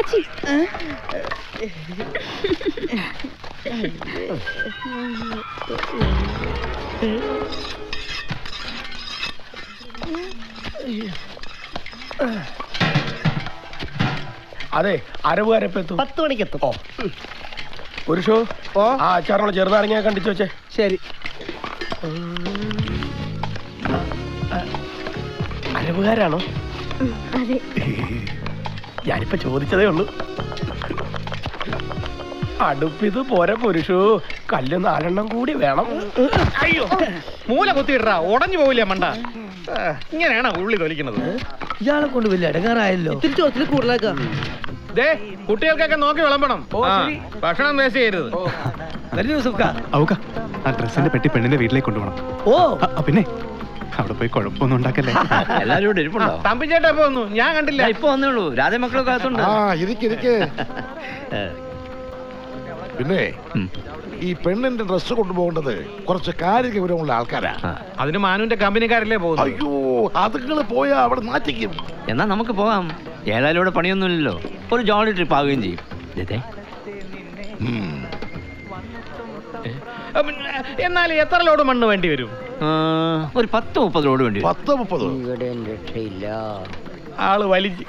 അപ്പച്ചി അതെ അരവുകാരെത്തും 10 മണിക്കെത്തും. ഓ ഒരു ഷോ ഓ ആ അച്ചാറിനോട് ചെറുനാരങ്ങ കണ്ടിച്ചു വെച്ചേ. ശരി. അരവുകാരാണോ? അതെ. ഞാനിപ്പോ ചോദിച്ചതേ ഉള്ളൂ. അടുപ്പിത് പോരെ പുരുഷു, കല്ല് 4 കൂടി വേണം. അയ്യോ മൂല കുത്തിയിട്ടാ ഉടഞ്ഞു പോവില്ലേ മണ്ട. ഇങ്ങനെയാണോ ഉള്ളി തൊലിക്കുന്നത്? ഇയാളെ കൊണ്ട് വലിയ ഇടങ്ങാറായല്ലോ. ഇത്തിരി ചോദിച്ചിട്ട് കൂടുതലാക്കാം. ദേ കുട്ടികൾക്കൊക്കെ നോക്കി വിളമ്പണം. ഭക്ഷണം വേസ്റ്റ് ചെയ്യരുത്. ആ ഡ്രസ്സിന്റെ പെട്ടി പെണ്ണിന്റെ വീട്ടിലേക്ക് കൊണ്ടുപോകണം. ഓ പിന്നെ അവിടെ പോയി കുഴപ്പമൊന്നും ഉണ്ടാക്കല്ലേ. എല്ലാരും ഇവിടെ ഇരിപ്പുണ്ടോ? തമ്പിച്ചേട്ടാ ഇപ്പൊ വന്നു, ഞാൻ കണ്ടില്ല. ഇപ്പൊ വന്നേളൂ. രാജമക്കളൊക്കെ അകത്തുണ്ട്. പിന്നെ ഈ പെണ്ണിന്റെ ഡ്രസ് കൊണ്ടുപോകേണ്ടത് കുറച്ച് കാര്യഗൗരവമുള്ള ആൾക്കാരാ. അതിന് മാനുവിന്റെ കമ്പനിക്കാരല്ലേ പോകുന്നത്. അയ്യോ അതുങ്ങള് പോയാ അവിടെ നാറ്റിക്കും. എന്നാ നമുക്ക് പോകാം. ഏതായാലും ഇവിടെ പണിയൊന്നുമില്ലല്ലോ. ഒരു ജോളി ട്രിപ്പ് ആവുകയും ചെയ്യും. എന്നാൽ എത്ര ലോഡ് മണ്ണ് വേണ്ടി വരും? ഒരു 10-30 ലോഡ് വേണ്ടി വരും. 10-30 ആള് വലിച്ച്